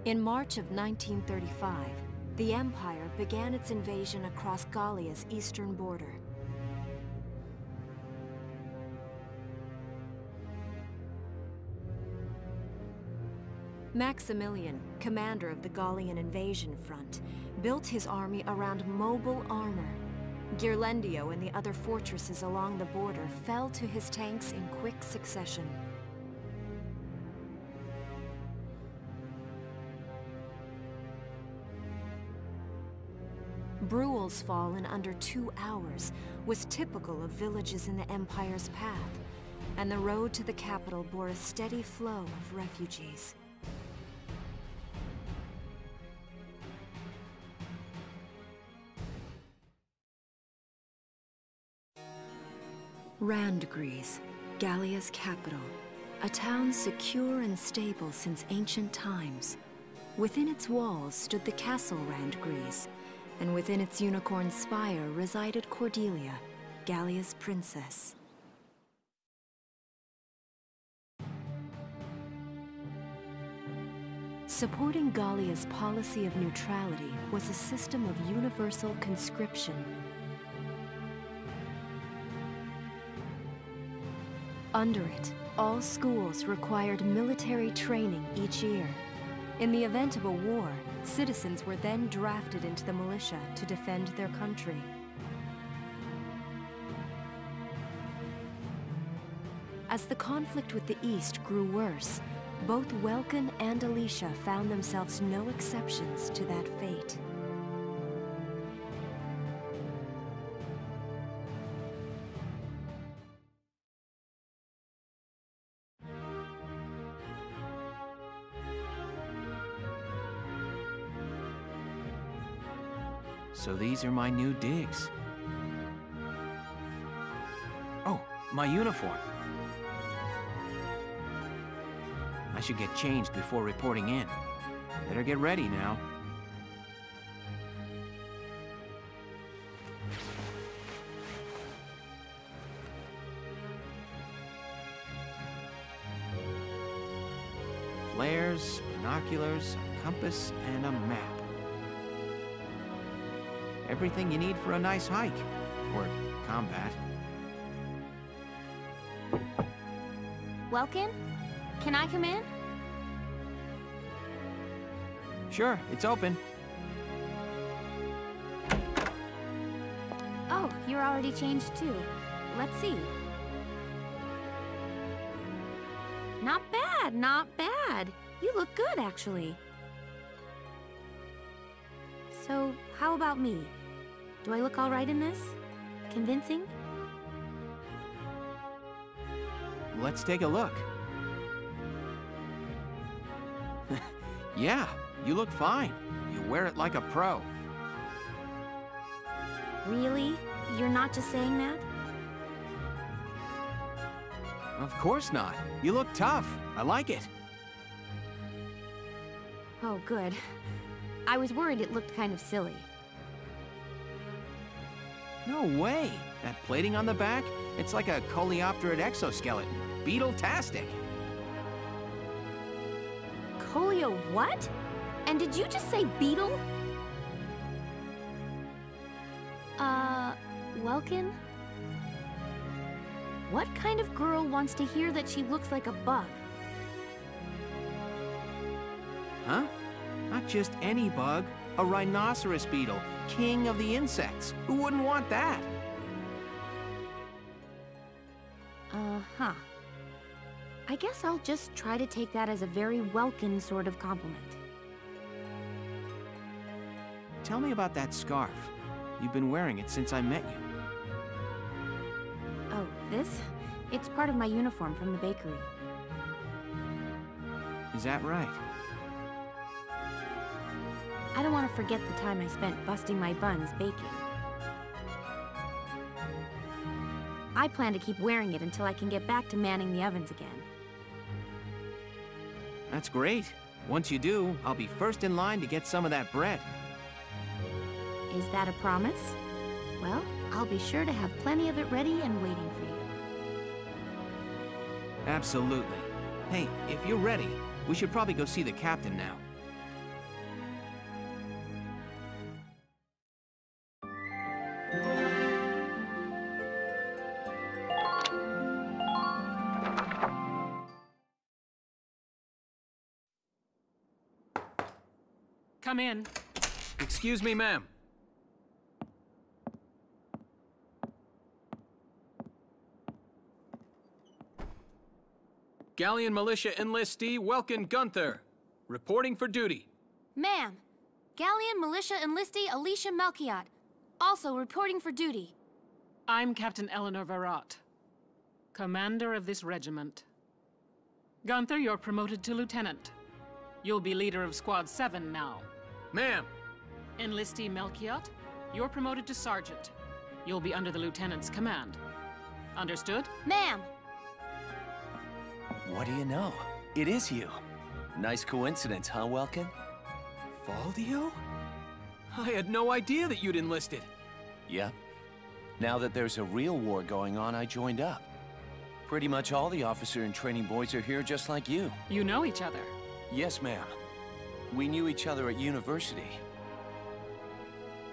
In March of 1935, the Empire began its invasion across Gallia's eastern border. Maximilian, commander of the Gallian invasion front, built his army around mobile armor. Ghirlandaio and the other fortresses along the border fell to his tanks in quick succession. Bruhl's fall in under 2 hours was typical of villages in the Empire's path, and the road to the capital bore a steady flow of refugees. Randgriz, Gallia's capital, a town secure and stable since ancient times. Within its walls stood the castle Randgriz, and within its unicorn spire resided Cordelia, Gallia's princess. Supporting Gallia's policy of neutrality was a system of universal conscription. Under it, all schools required military training each year. In the event of a war, citizens were then drafted into the militia to defend their country. As the conflict with the East grew worse, both Welkin and Alicia found themselves no exceptions to that fate. So these are my new digs. Oh, my uniform. I should get changed before reporting in. Better get ready now. Flares, binoculars, a compass, and a map. Everything you need for a nice hike, or combat. Welkin? Can I come in? Sure, it's open. Oh, you're already changed too. Let's see. Not bad, not bad. You look good, actually. So, how about me? Do I look all right in this? Convincing? Let's take a look. Yeah, you look fine. You wear it like a pro. Really? You're not just saying that? Of course not. You look tough. I like it. Oh, good. I was worried it looked kind of silly. No way. That plating on the back, it's like a coleopterid exoskeleton. Beetle-tastic. Coleo what? And did you just say beetle? Welkin? What kind of girl wants to hear that she looks like a bug? Huh? Not just any bug. A rhinoceros beetle, king of the insects. Who wouldn't want that? Uh-huh. I guess I'll just try to take that as a very Welkin sort of compliment. Tell me about that scarf. You've been wearing it since I met you. Oh, this? It's part of my uniform from the bakery. Is that right? I don't want to forget the time I spent busting my buns baking. I plan to keep wearing it until I can get back to manning the ovens again. That's great. Once you do, I'll be first in line to get some of that bread. Is that a promise? Well, I'll be sure to have plenty of it ready and waiting for you. Absolutely. Hey, if you're ready, we should probably go see the captain now. Come in. Excuse me, ma'am. Galleon Militia Enlistee Welkin Gunther, reporting for duty. Ma'am, Galleon Militia Enlistee Alicia Melchiot, also reporting for duty. I'm Captain Eleanor Varrot, commander of this regiment. Gunther, you're promoted to lieutenant. You'll be leader of Squad 7 now. Ma'am! Enlistee Melchiot, you're promoted to sergeant. You'll be under the lieutenant's command. Understood? Ma'am! What do you know? It is you. Nice coincidence, huh, Welkin? Valdio? I had no idea that you'd enlisted. Yep. Now that there's a real war going on, I joined up. Pretty much all the officer and training boys are here just like you. You know each other? Yes, ma'am. We knew each other at university.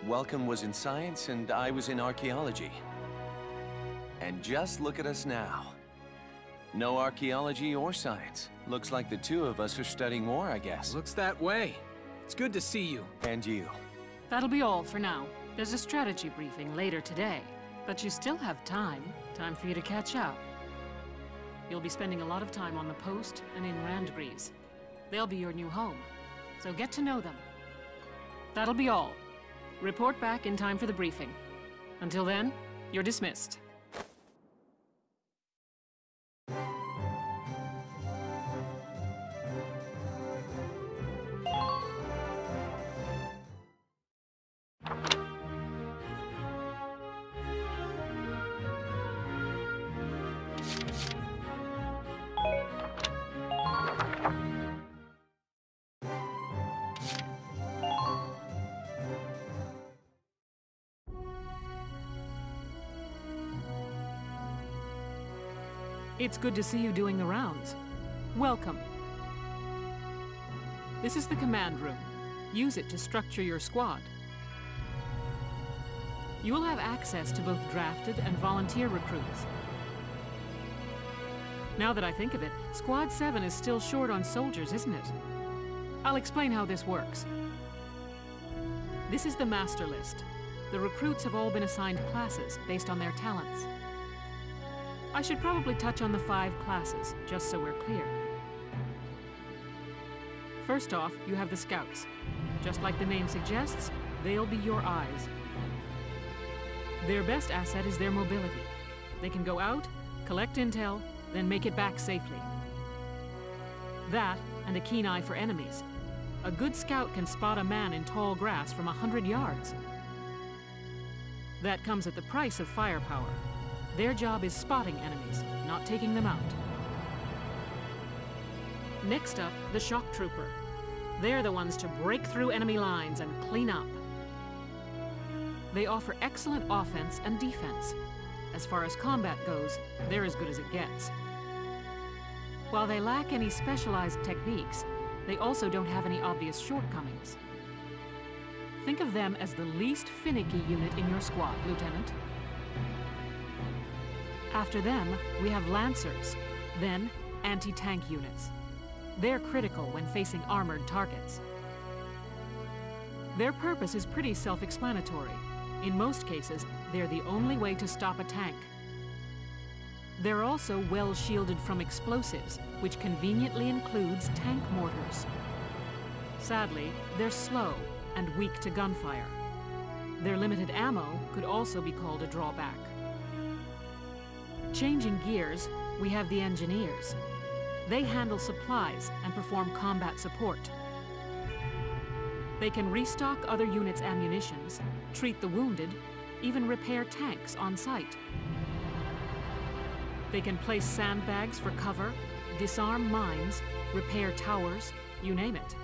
Welcome was in science and I was in archaeology. And just look at us now. No archaeology or science. Looks like the two of us are studying war, I guess. Looks that way. It's good to see you. And you. That'll be all for now. There's a strategy briefing later today. But you still have time for you to catch up. You'll be spending a lot of time on the post and in Randgreaves. They'll be your new home, so get to know them. That'll be all. Report back in time for the briefing. Until then, you're dismissed. It's good to see you doing the rounds. Welcome. This is the command room. Use it to structure your squad. You will have access to both drafted and volunteer recruits. Now that I think of it, Squad 7 is still short on soldiers, isn't it? I'll explain how this works. This is the master list. The recruits have all been assigned classes based on their talents. I should probably touch on the 5 classes, just so we're clear. First off, you have the Scouts. Just like the name suggests, they'll be your eyes. Their best asset is their mobility. They can go out, collect intel, then make it back safely. That, and a keen eye for enemies. A good scout can spot a man in tall grass from 100 yards. That comes at the price of firepower. Their job is spotting enemies, not taking them out. Next up, the shock trooper. They're the ones to break through enemy lines and clean up. They offer excellent offense and defense. As far as combat goes, they're as good as it gets. While they lack any specialized techniques, they also don't have any obvious shortcomings. Think of them as the least finicky unit in your squad, Lieutenant. After them, we have Lancers, then anti-tank units. They're critical when facing armored targets. Their purpose is pretty self-explanatory. In most cases, they're the only way to stop a tank. They're also well shielded from explosives, which conveniently includes tank mortars. Sadly, they're slow and weak to gunfire. Their limited ammo could also be called a drawback. Changing gears, we have the Engineers. They handle supplies and perform combat support. They can restock other units' ammunitions, treat the wounded, even repair tanks on site. They can place sandbags for cover, disarm mines, repair towers, you name it.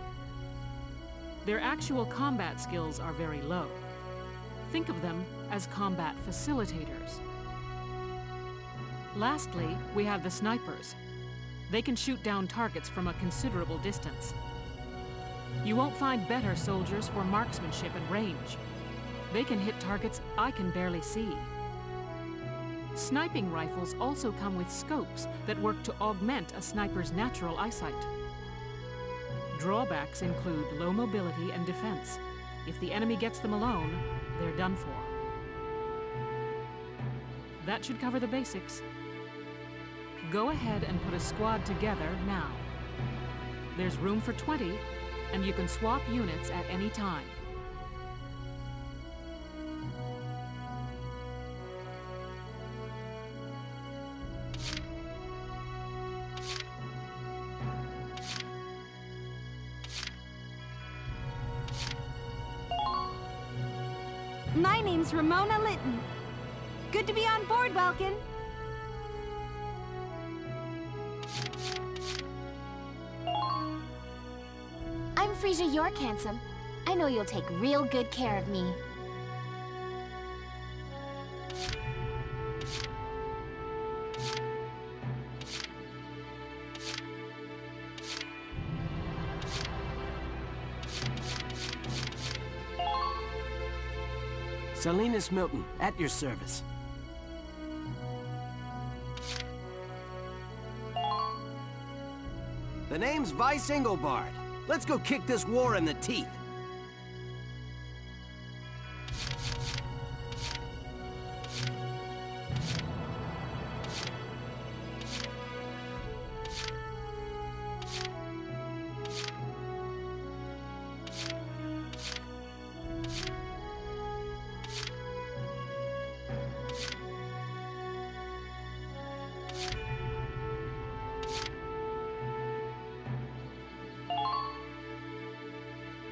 Their actual combat skills are very low. Think of them as combat facilitators. Lastly, we have the Snipers. They can shoot down targets from a considerable distance. You won't find better soldiers for marksmanship and range. They can hit targets I can barely see. Sniping rifles also come with scopes that work to augment a sniper's natural eyesight. Drawbacks include low mobility and defense. If the enemy gets them alone, they're done for. That should cover the basics. Go ahead and put a squad together now. There's room for 20, and you can swap units at any time. My name's Ramona Litton. Good to be on board, Welkin. I'm Frisia York, handsome. I know you'll take real good care of me. Salinas Milton, at your service. The name's Vice Engelbard. Let's go kick this war in the teeth.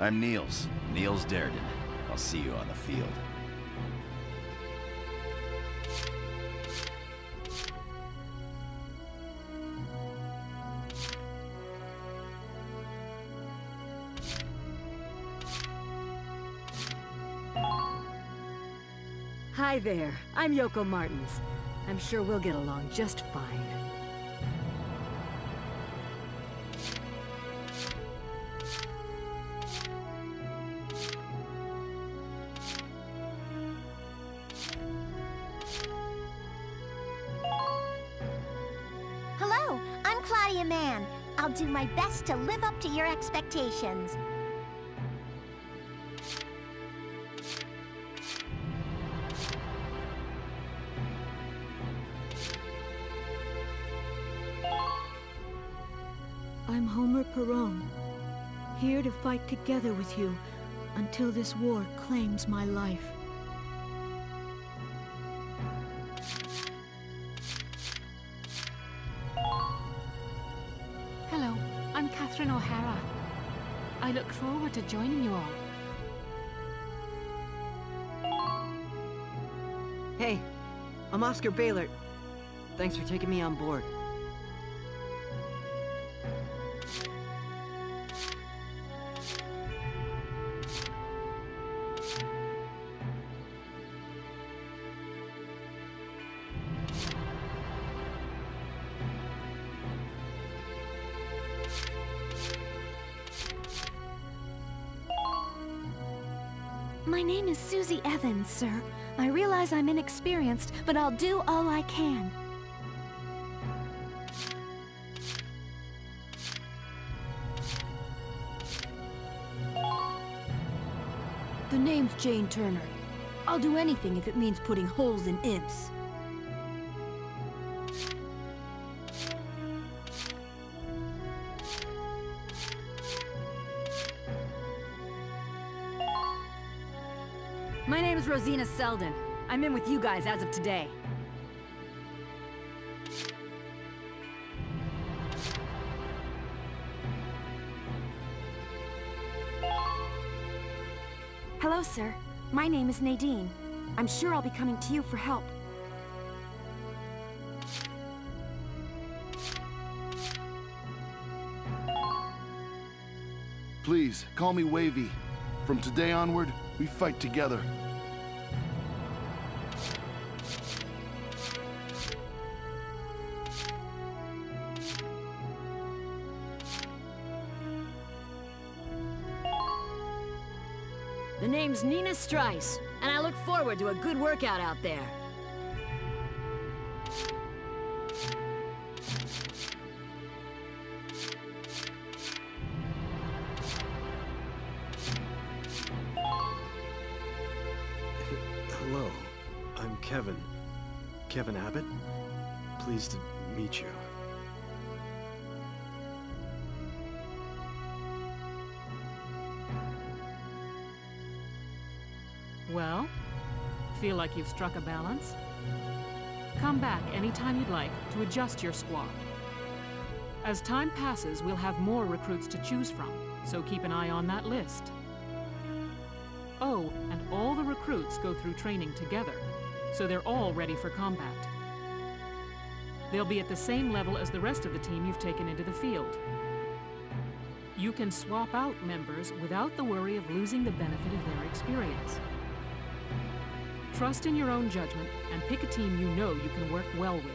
I'm Niels Darden. I'll see you on the field. Hi there, I'm Yoko Martins. I'm sure we'll get along just fine. Hello, I'm Claudia Mann. I'll do my best to live up to your expectations. I'm Homer Perone, here to fight together with you until this war claims my life. Hello, I'm Catherine O'Hara. I look forward to joining you all. Hey, I'm Oscar Baylor. Thanks for taking me on board. My name is Susie Evans, sir. I realize I'm inexperienced, but I'll do all I can. The name's Jane Turner. I'll do anything if it means putting holes in imps. My name's Rosina Selden. I'm in with you guys as of today. Hello, sir. My name is Nadine. I'm sure I'll be coming to you for help. Please, call me Wavy. From today onward, we fight together. The name's Nina Strice, and I look forward to a good workout out there. Kevin. Kevin Abbott? Pleased to meet you. Well, feel like you've struck a balance? Come back anytime you'd like to adjust your squad. As time passes, we'll have more recruits to choose from, so keep an eye on that list. Oh, and all the recruits go through training together, so they're all ready for combat. They'll be at the same level as the rest of the team you've taken into the field. You can swap out members without the worry of losing the benefit of their experience. Trust in your own judgment and pick a team you know you can work well with.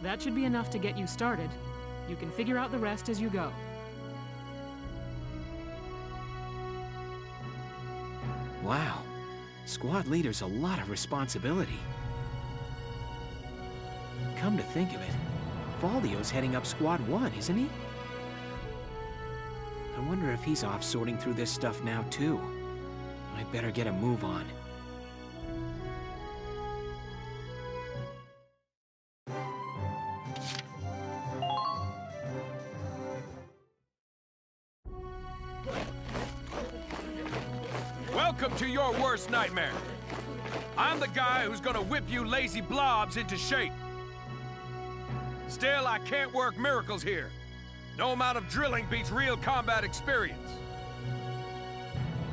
That should be enough to get you started. You can figure out the rest as you go. Wow. Squad leader's a lot of responsibility. Come to think of it, Valdio's heading up Squad 1, isn't he? I wonder if he's off sorting through this stuff now, too. I'd better get a move on. Welcome to your worst nightmare. I'm the guy who's gonna whip you lazy blobs into shape. Still, I can't work miracles here. No amount of drilling beats real combat experience.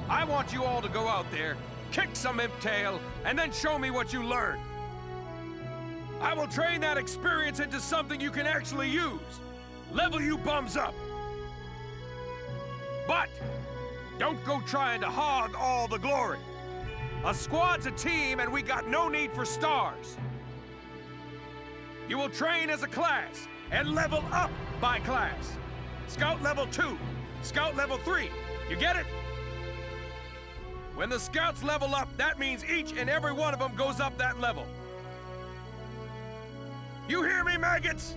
I want you all to go out there, kick some imp tail, and then show me what you learned. I will train that experience into something you can actually use. Level you bums up. But don't go trying to hog all the glory. A squad's a team, and we got no need for stars. You will train as a class and level up by class. Scout level 2, Scout level 3. You get it? When the scouts level up, that means each and every one of them goes up that level. You hear me, maggots?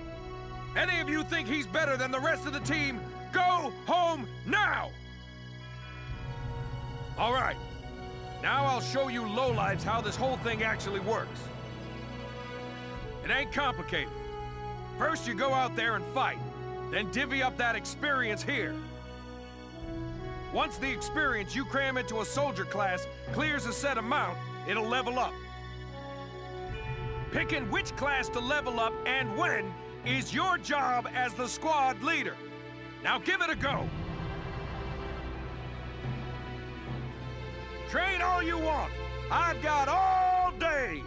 Any of you think he's better than the rest of the team, go home now! All right, now I'll show you lowlifes how this whole thing actually works. It ain't complicated. First you go out there and fight, then divvy up that experience here. Once the experience you cram into a soldier class clears a set amount, it'll level up. Picking which class to level up and when is your job as the squad leader. Now give it a go. Train all you want. I've got all day.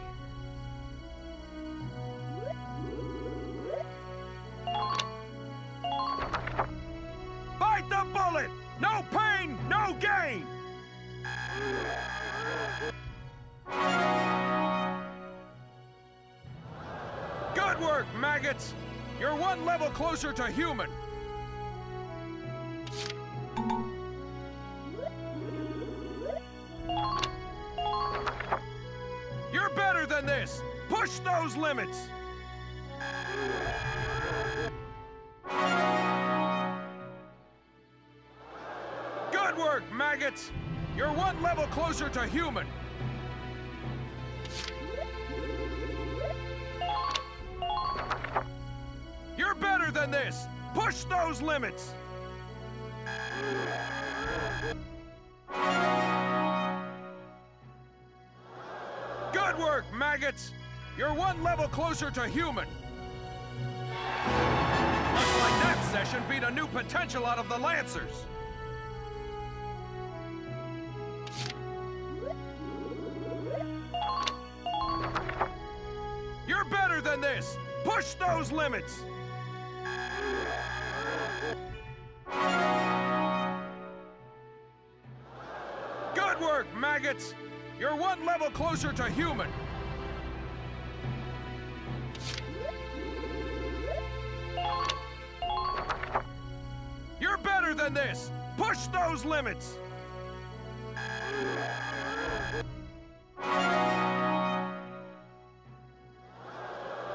Bite the bullet! No pain, no gain! Good work, maggots! You're one level closer to human. You're better than this! Push those limits! Good work, maggots! You're one level closer to human. You're better than this! Push those limits! Good work, maggots! You're one level closer to human. Looks like that session beat a new potential out of the Lancers. You're better than this! Push those limits! Good work, maggots! You're one level closer to human. You're better than this! Push those limits!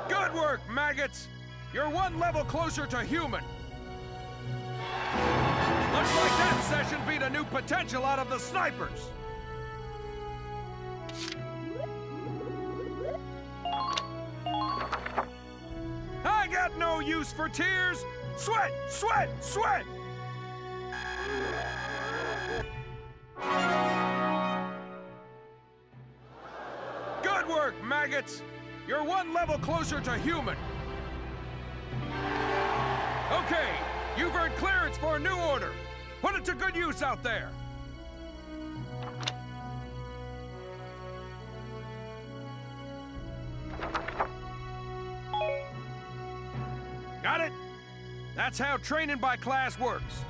Good work, maggots! You're one level closer to human. Looks like that session beat a new potential out of the snipers. use for tears. Sweat, sweat, sweat! Good work, maggots! You're one level closer to human. Okay, you've earned clearance for a new order. Put it to good use out there. Got it? That's how training by class works.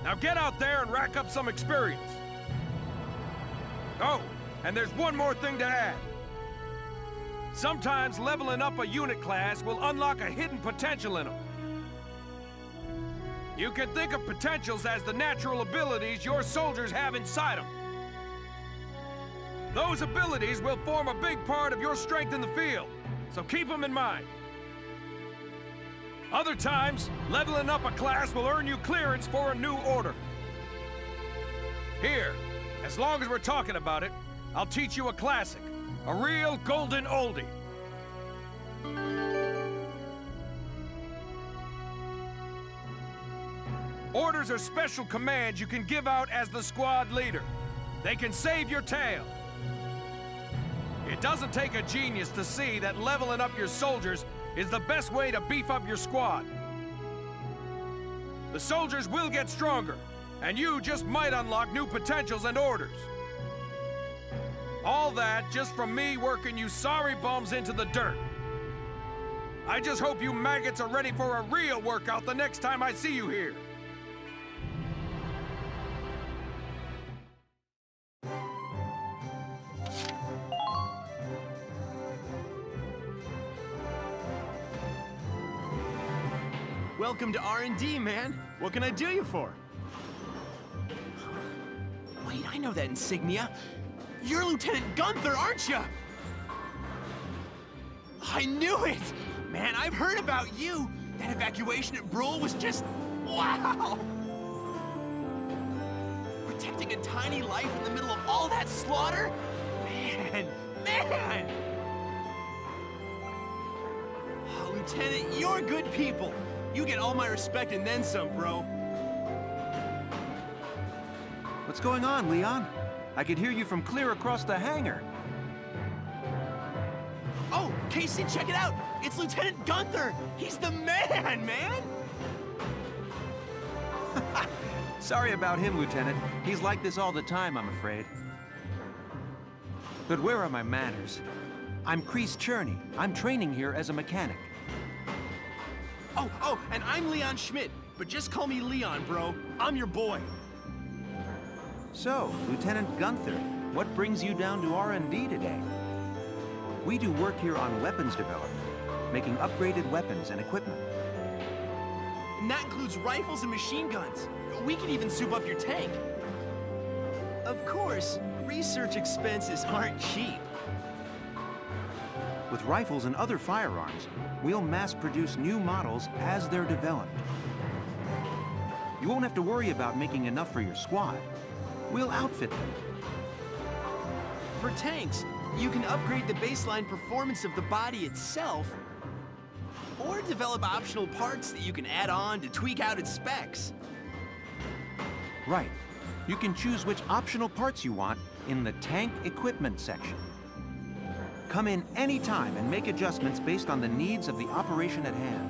Now get out there and rack up some experience. Oh, and there's one more thing to add. Sometimes leveling up a unit class will unlock a hidden potential in them. You can think of potentials as the natural abilities your soldiers have inside them. Those abilities will form a big part of your strength in the field, so keep them in mind. Other times, leveling up a class will earn you clearance for a new order. Here, as long as we're talking about it, I'll teach you a classic, a real golden oldie. Orders are special commands you can give out as the squad leader. They can save your tail. It doesn't take a genius to see that leveling up your soldiers is the best way to beef up your squad. The soldiers will get stronger, and you just might unlock new potentials and orders. All that just from me working you sorry bums into the dirt. I just hope you maggots are ready for a real workout the next time I see you here. Welcome to R&D, man. What can I do you for? Wait, I know that insignia. You're Lieutenant Gunther, aren't you? I knew it! Man, I've heard about you. That evacuation at Brule was just... wow! Protecting a tiny life in the middle of all that slaughter? Man! Oh, Lieutenant, you're good people. You get all my respect and then some, bro. What's going on, Leon? I could hear you from clear across the hangar. Oh, Casey, check it out! It's Lieutenant Gunther! He's the man, man! Sorry about him, Lieutenant. He's like this all the time, I'm afraid. But where are my manners? I'm Kreese Cherney. I'm training here as a mechanic. Oh, and I'm Leon Schmidt, but just call me Leon, bro. I'm your boy. So, Lieutenant Gunther, what brings you down to R&D today? We do work here on weapons development, making upgraded weapons and equipment. And that includes rifles and machine guns. We can even soup up your tank. Of course, research expenses aren't cheap. With rifles and other firearms, we'll mass-produce new models as they're developed. You won't have to worry about making enough for your squad. We'll outfit them. For tanks, you can upgrade the baseline performance of the body itself, or develop optional parts that you can add on to tweak out its specs. Right. You can choose which optional parts you want in the tank equipment section. Come in any time and make adjustments based on the needs of the operation at hand.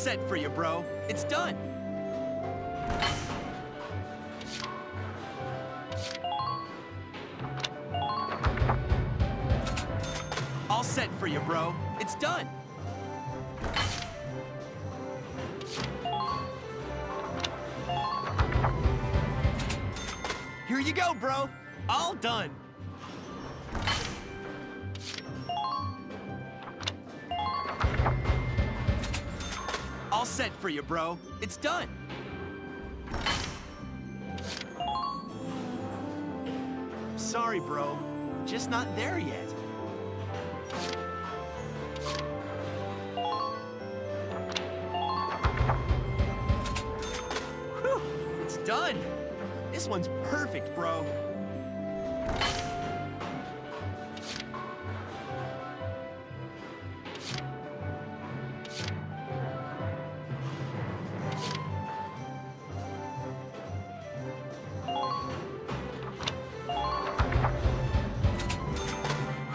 set for you, bro. It's done. All set for you, bro. It's done. Here you go, bro. All done. All set for you, bro. It's done. Sorry, bro. Just not there yet. Whew, it's done. This one's perfect, bro.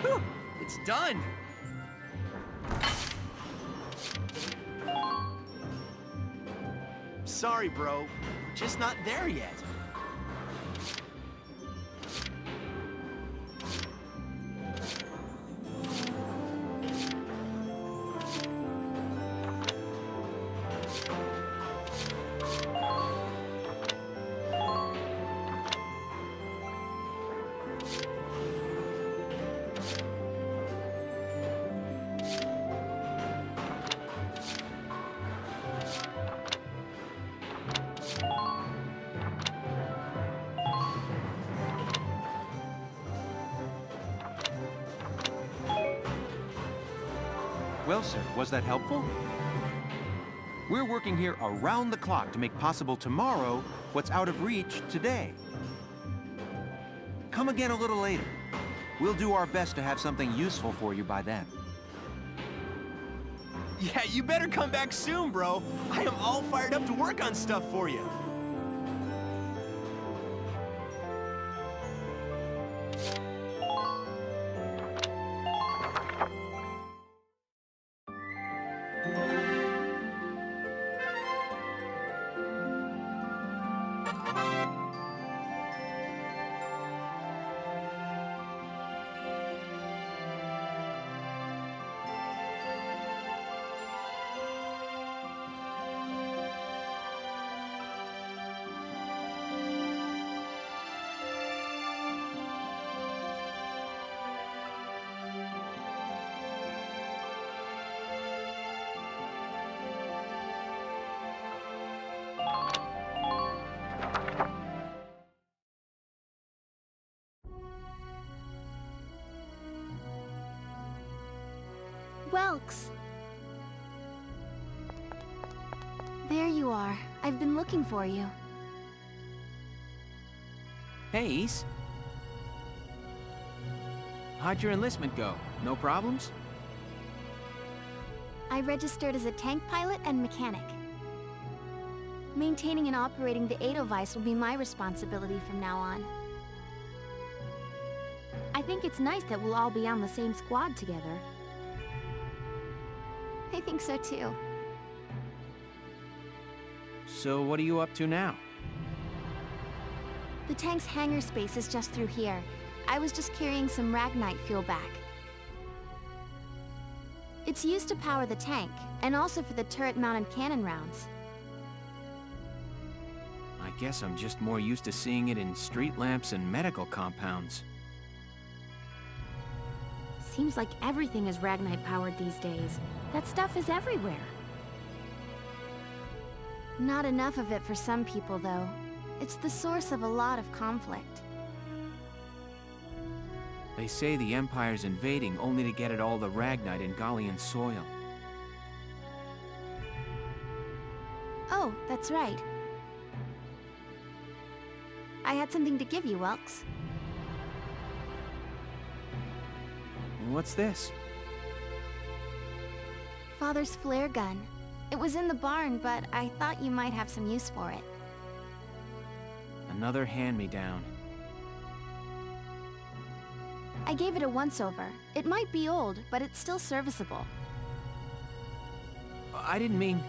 Whew, it's done. Sorry, bro. Just not there yet. Well, sir, was that helpful? We're working here around the clock to make possible tomorrow what's out of reach today. Come again a little later. We'll do our best to have something useful for you by then. Yeah, you better come back soon, bro. I am all fired up to work on stuff for you. Welks! There you are. I've been looking for you. Hey, Ys. How'd your enlistment go? No problems? I registered as a tank pilot and mechanic. Maintaining and operating the Edelweiss will be my responsibility from now on. I think it's nice that we'll all be on the same squad together. I think so too. So what are you up to now? The tank's hangar space is just through here. I was just carrying some Ragnite fuel back. It's used to power the tank, and also for the turret-mounted cannon rounds. I guess I'm just more used to seeing it in street lamps and medical compounds. Seems like everything is Ragnite-powered these days. That stuff is everywhere. Not enough of it for some people, though. It's the source of a lot of conflict. They say the Empire's invading only to get at all the Ragnite in Gallian soil. Oh, that's right. I had something to give you, Welks. What's this? Father's flare gun. It was in the barn, but I thought you might have some use for it. Another hand-me-down. I gave it a once-over. It might be old, but it's still serviceable. I didn't mean...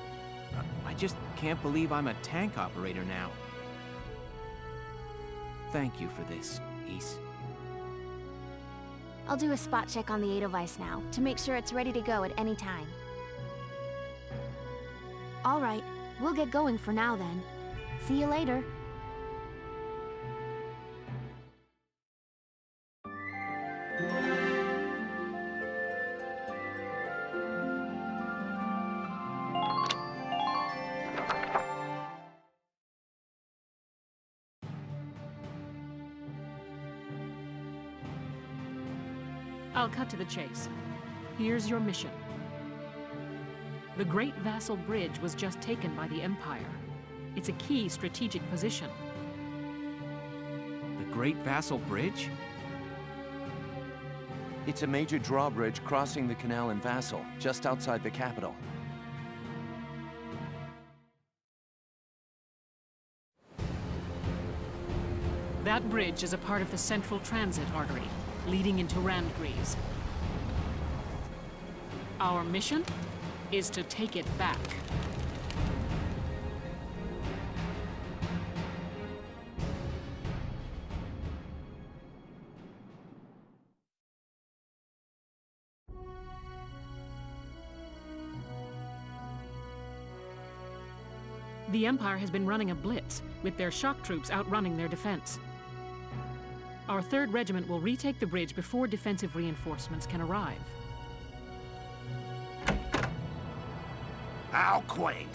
I just can't believe I'm a tank operator now. Thank you for this, Ys. I'll do a spot check on the Edelweiss now, to make sure it's ready to go at any time. All right, we'll get going for now then. See you later. I'll cut to the chase. Here's your mission. The Great Vassal Bridge was just taken by the Empire. It's a key strategic position. The Great Vassal Bridge? It's a major drawbridge crossing the canal in Vassal, just outside the capital. That bridge is a part of the Central Transit Artery, leading into Randgriz. Our mission is to take it back. The Empire has been running a blitz, with their shock troops outrunning their defense. Our 3rd Regiment will retake the bridge before defensive reinforcements can arrive. How quaint.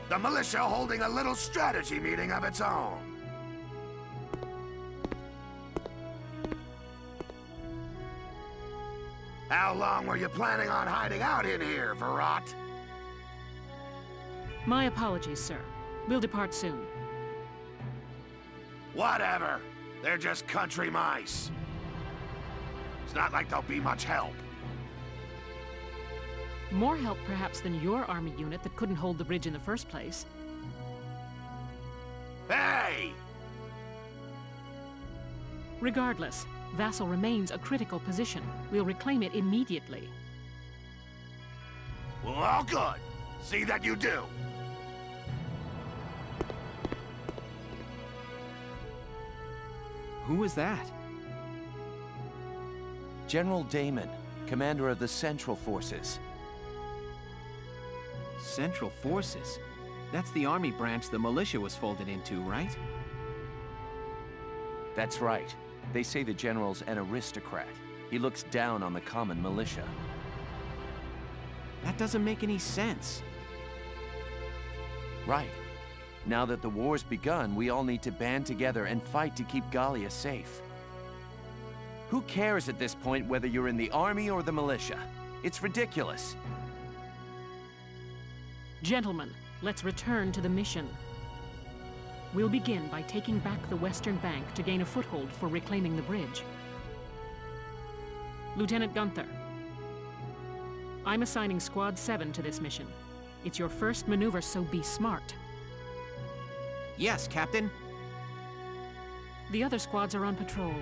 The militia holding a little strategy meeting of its own. How long were you planning on hiding out in here, Varrot? My apologies, sir. We'll depart soon. Whatever. They're just country mice. It's not like they'll be much help. More help, perhaps, than your army unit that couldn't hold the bridge in the first place. Hey! Regardless, Vassal remains a critical position. We'll reclaim it immediately. Well, all good. See that you do. Who was that? General Damon, commander of the Central Forces. Central Forces? That's the army branch the militia was folded into, right? That's right. They say the general's an aristocrat. He looks down on the common militia. That doesn't make any sense. Right. Now that the war's begun, we all need to band together and fight to keep Gallia safe. Who cares at this point whether you're in the army or the militia? It's ridiculous. Gentlemen, let's return to the mission. We'll begin by taking back the western bank to gain a foothold for reclaiming the bridge. Lieutenant Gunther, I'm assigning Squad 7 to this mission. It's your first maneuver, so be smart. Yes, Captain. The other squads are on patrol.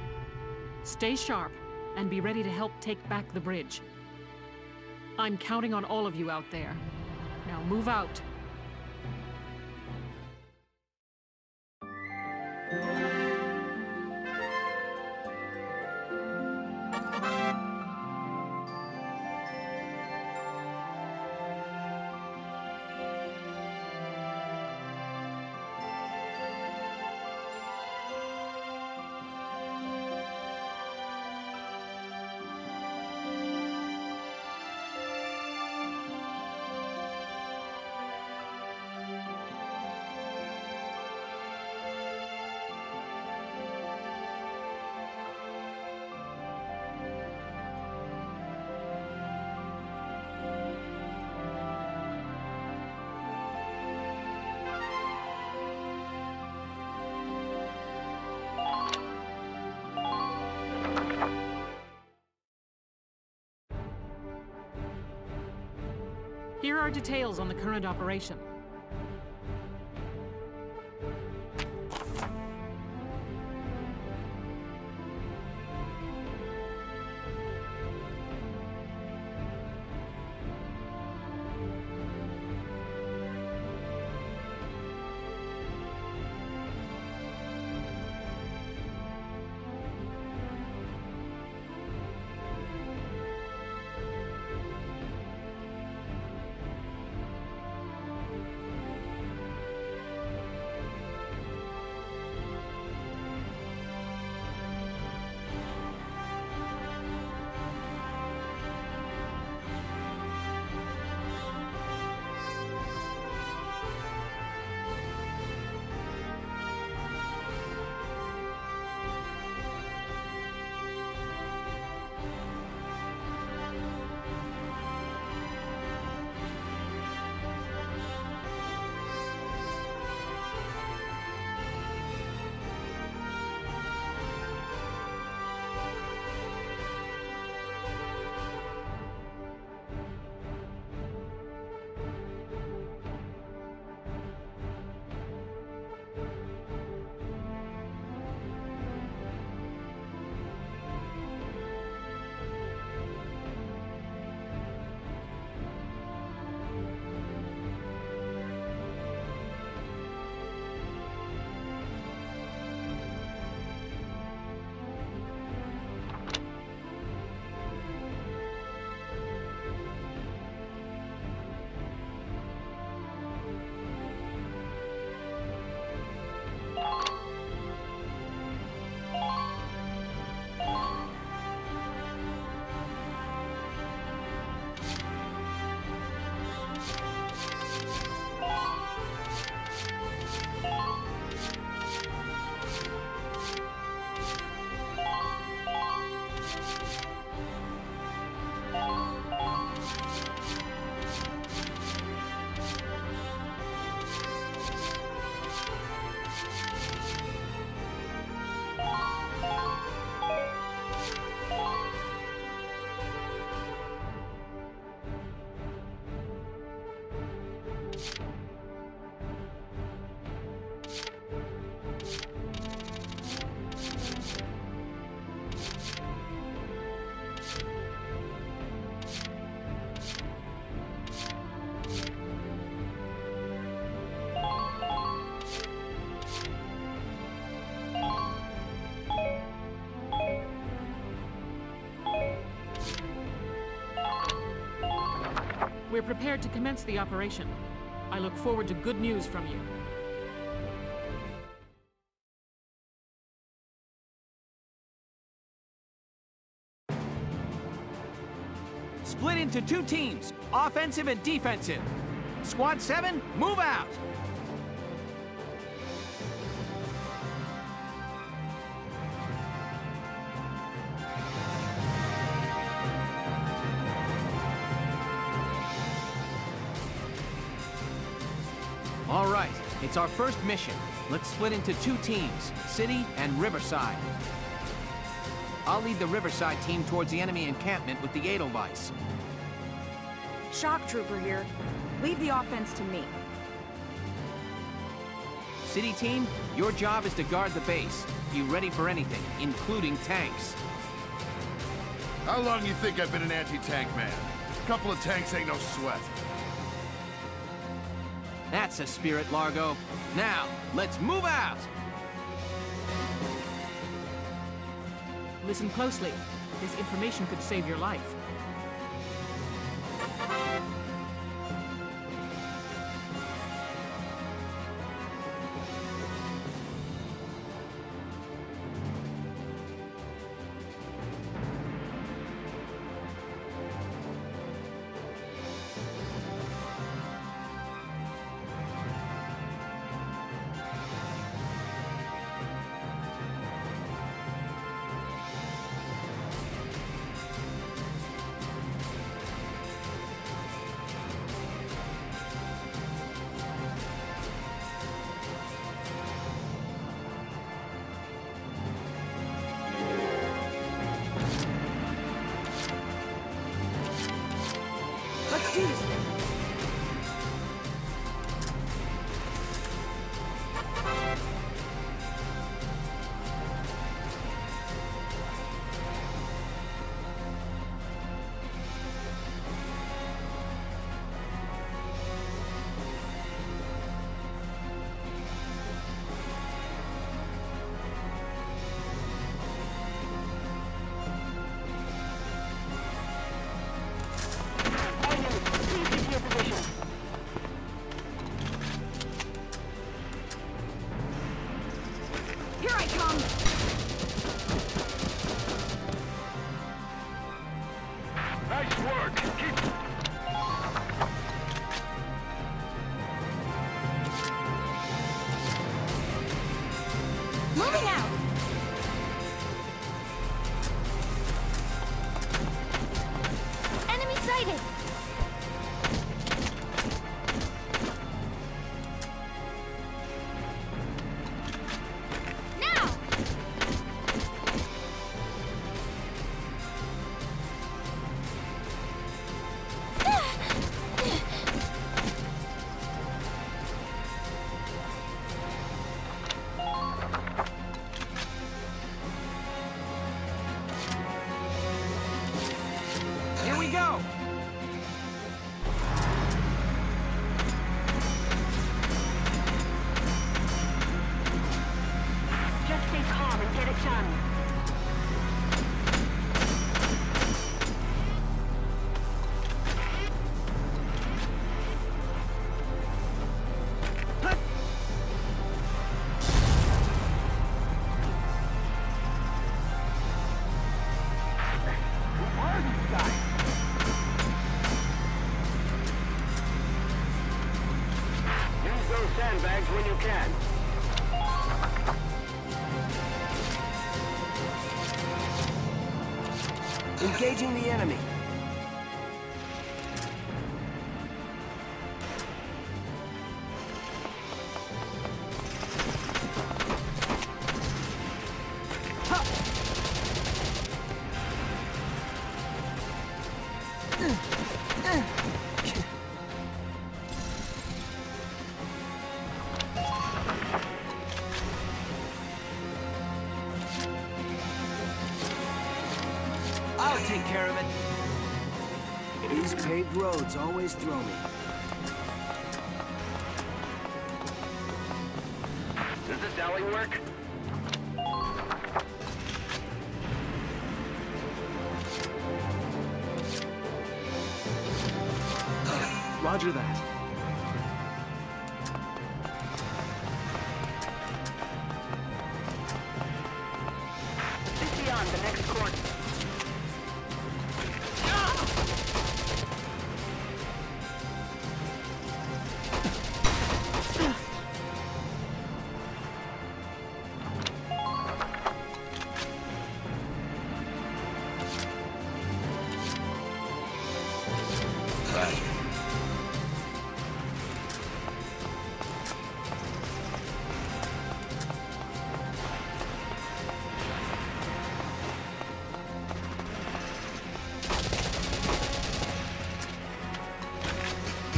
Stay sharp and be ready to help take back the bridge. I'm counting on all of you out there. Now move out. Here are details on the current operation. We're prepared to commence the operation. I look forward to good news from you. Split into 2 teams, offensive and defensive. Squad 7, move out! All right, it's our first mission. Let's split into 2 teams, City and Riverside. I'll lead the Riverside team towards the enemy encampment with the Edelweiss. Shock Trooper here. Leave the offense to me. City team, your job is to guard the base. Be ready for anything, including tanks. How long you think I've been an anti-tank man? A couple of tanks ain't no sweat. That's a spirit, Largo. Now, let's move out! Listen closely. This information could save your life. Let's do this thing. Here I come! Nice work. Keep... Moving out! Enemy sighted! Here we go! Just stay calm and get it done. Use those sandbags when you can. Engaging the enemy. I'll take care of it. These paved roads always throw me. Does this alley work? Roger that. Just beyond the next corner.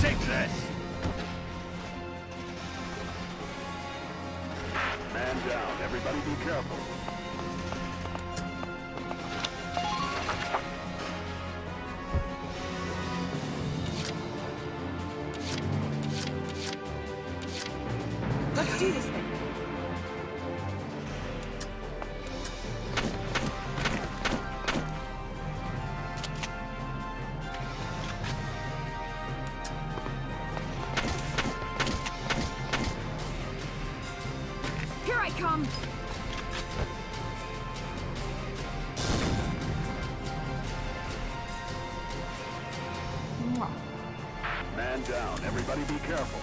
Take this! Man down. Everybody be careful. Let's do this thing. Here I come! Man down. Everybody be careful.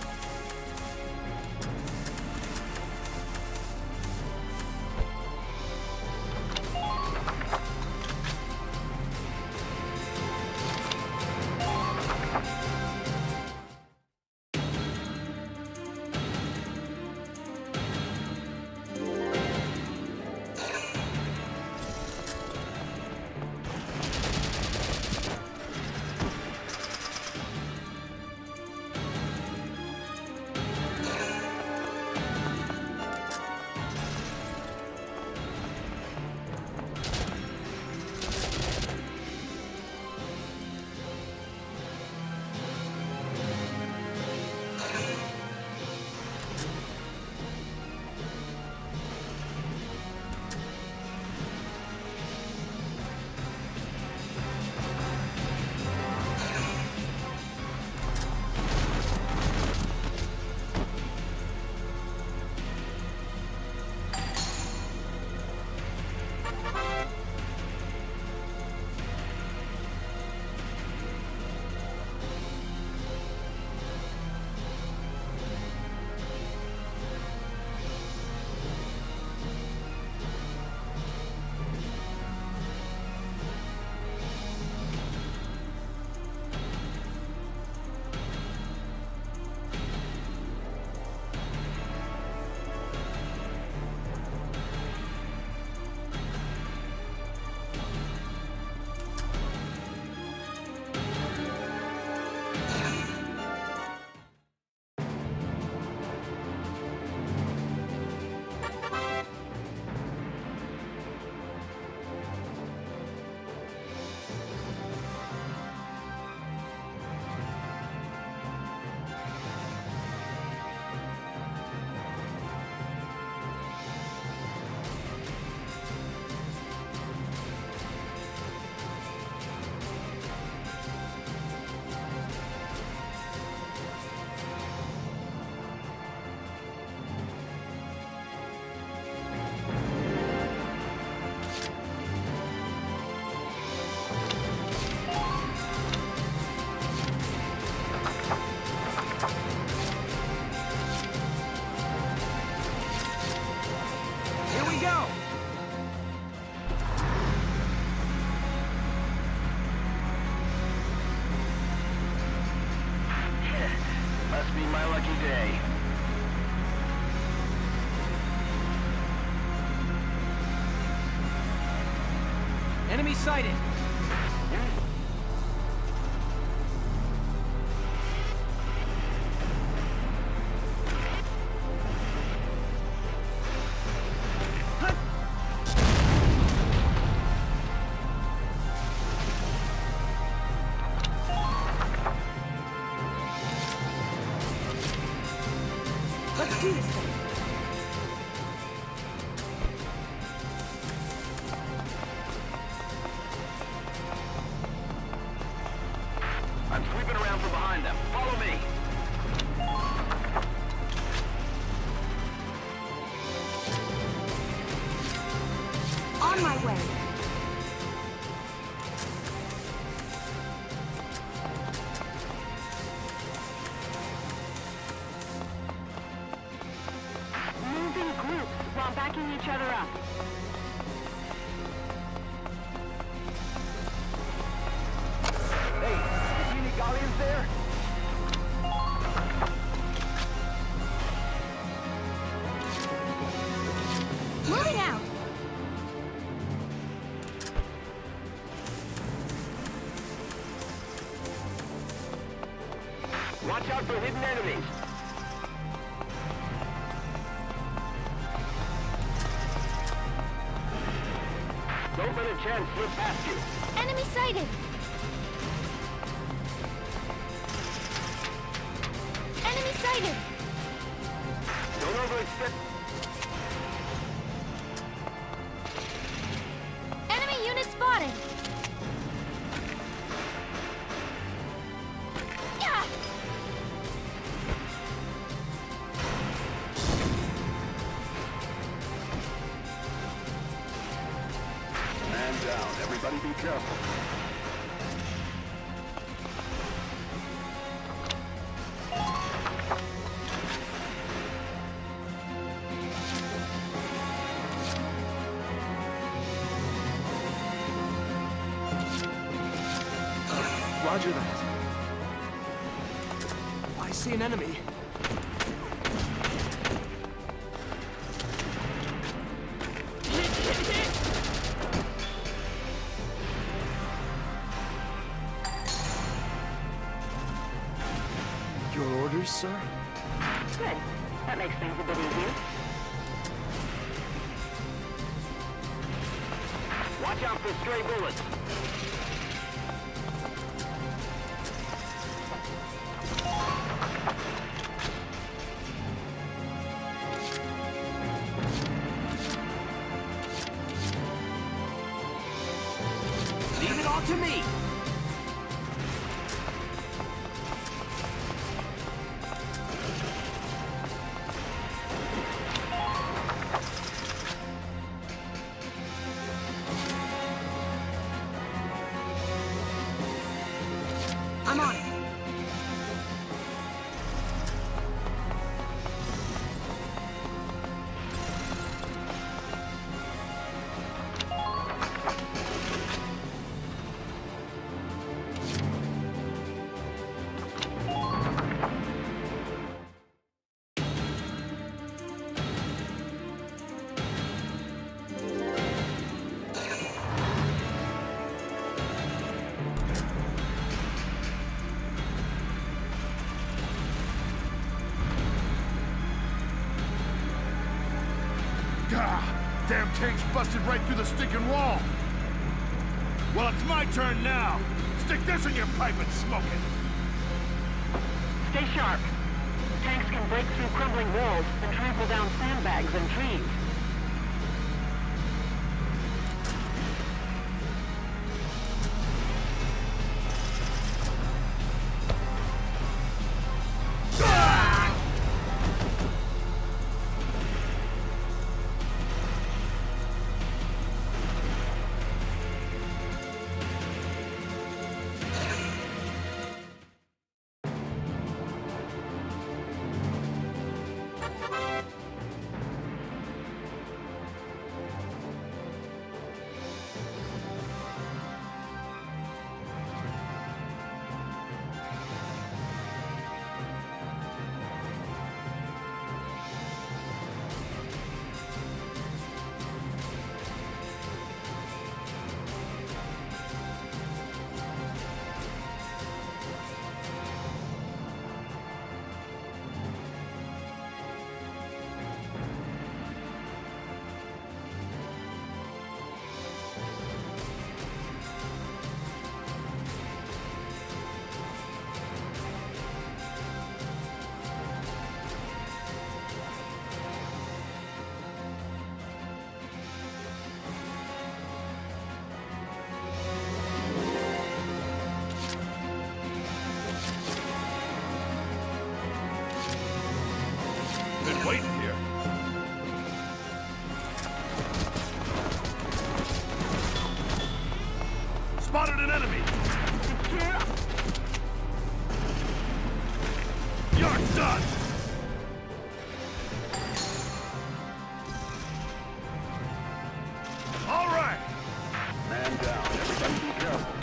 Enemy sighted! Let's do this thing. On my way. Move in groups while backing each other up. Hey, you see any Gallians there? Moving out! Watch out for hidden enemies. Don't let a chance slip past you. Enemy sighted! Enemy sighted! Don't overextend. Enemy unit spotted! Yeah! Man down. Everybody be careful. Roger that. I see an enemy. Your orders, sir? Good. That makes things a bit easier. Watch out for stray bullets. Leave it all to me! I'm on it. Gah! Damn tank's busted right through the stinking wall! Well, it's my turn now! Stick this in your pipe and smoke it! Stay sharp. Tanks can break through crumbling walls and trample down sandbags and trees. spotted an enemy! You're done! All right! Man down. Everybody be careful.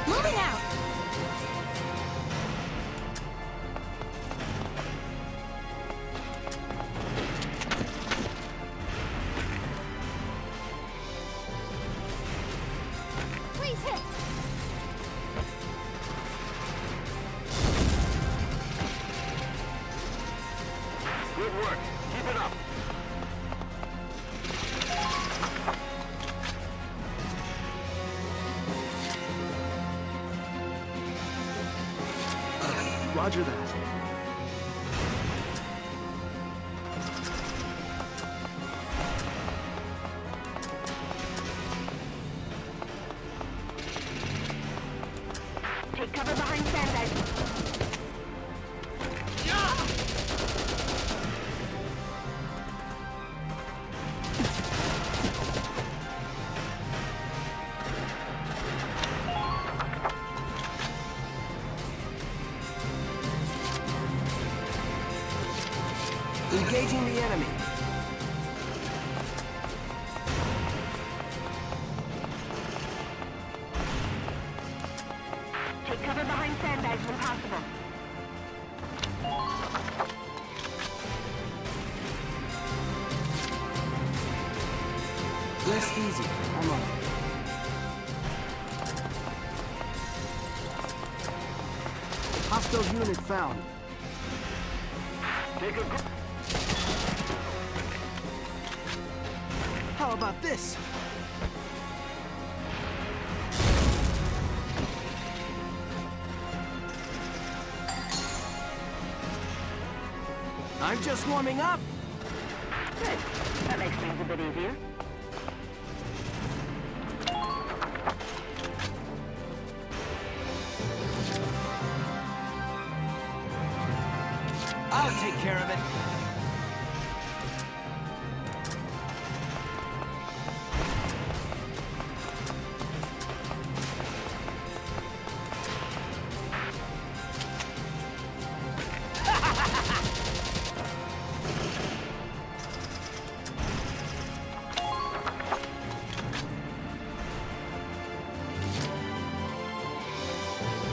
Moving out! Please hit! Good work. Keep it up. Roger that. Take cover behind sandbags. Engaging the enemy. Take cover behind sandbags when possible. Rest easy. I'm on. Hostile unit found. Take a good... How about this? I'm just warming up. Good. That makes things a bit easier. I'll take care of it.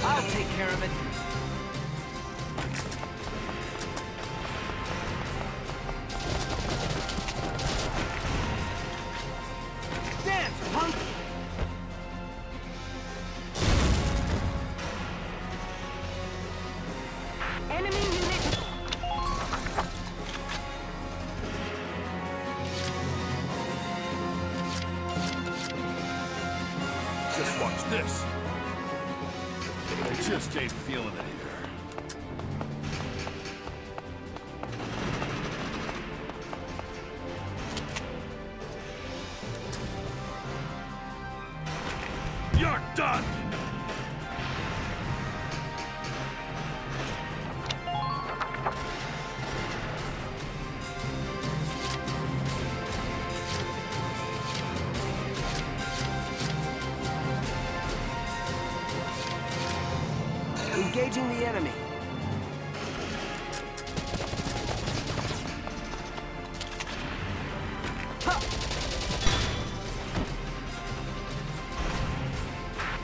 I'll take care of it. Dance, punk! Enemy unit. Just watch this. I just ain't feeling it here. You're done! Engaging the enemy.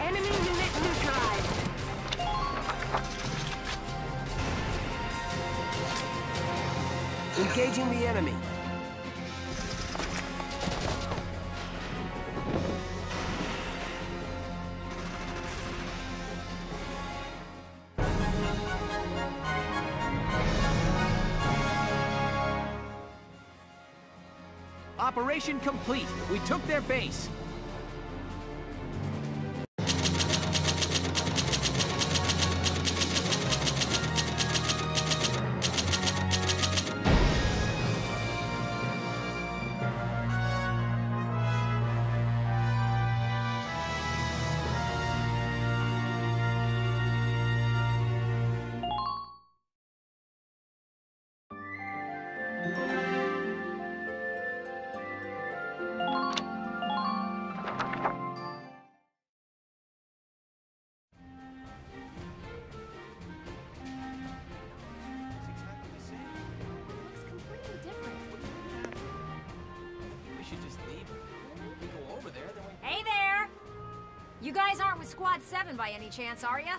Enemy unit neutralized. Engaging the enemy. Operation complete. We took their base. You guys aren't with Squad 7 by any chance, are ya?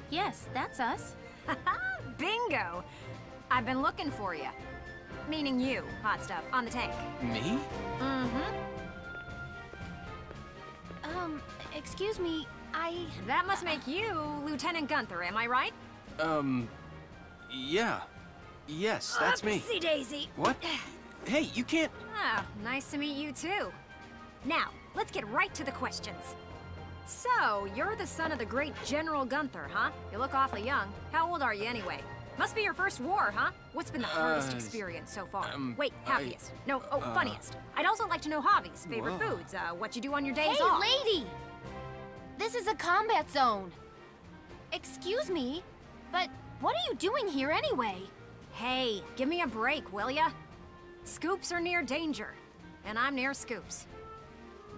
Yes, that's us. Bingo! I've been looking for you. Meaning you, Hot Stuff, on the tank. Me? Mm-hmm. Excuse me, That must make you Lieutenant Gunther, am I right? Yeah. Yes, that's me. Oopsie daisy. What? Hey, you can't... Ah, nice to meet you too. Now, let's get right to the questions. So, you're the son of the great General Gunther, huh? You look awfully young. How old are you anyway? Must be your first war, huh? What's been the hardest experience so far? Wait, happiest. Funniest. I'd also like to know hobbies, favorite foods, what you do on your days off. Hey, lady! This is a combat zone. Excuse me, but what are you doing here anyway? Hey, give me a break, will ya? Scoops are near danger, and I'm near Scoops.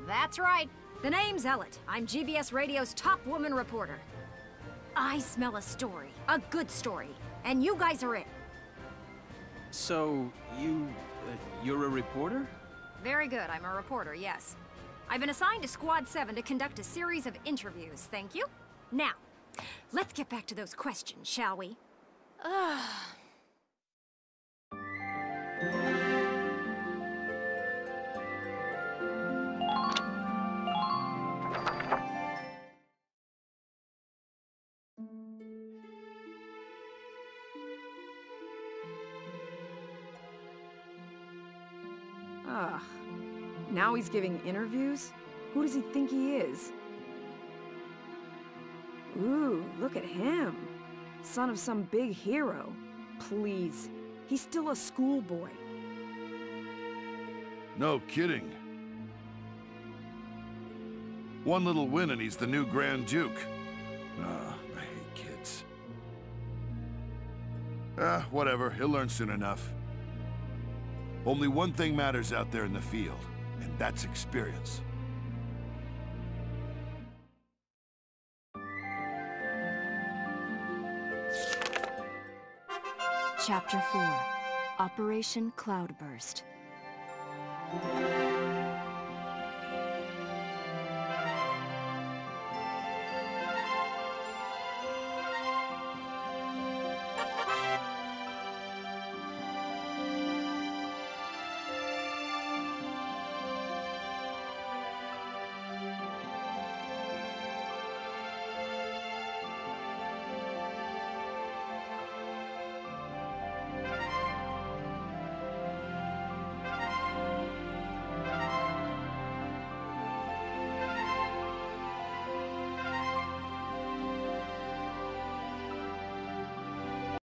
That's right. The name's Ellet. I'm GBS Radio's top woman reporter. I smell a story, a good story, and you guys are it. So, you're a reporter? Very good, I'm a reporter, yes. I've been assigned to Squad 7 to conduct a series of interviews, thank you. Now, let's get back to those questions, shall we? Ugh. Now he's giving interviews? Who does he think he is? Ooh, look at him. Son of some big hero. Please. He's still a schoolboy. No kidding. One little win and he's the new Grand Duke. I hate kids. Whatever. He'll learn soon enough. Only one thing matters out there in the field, and that's experience. Chapter 4, Operation Cloudburst.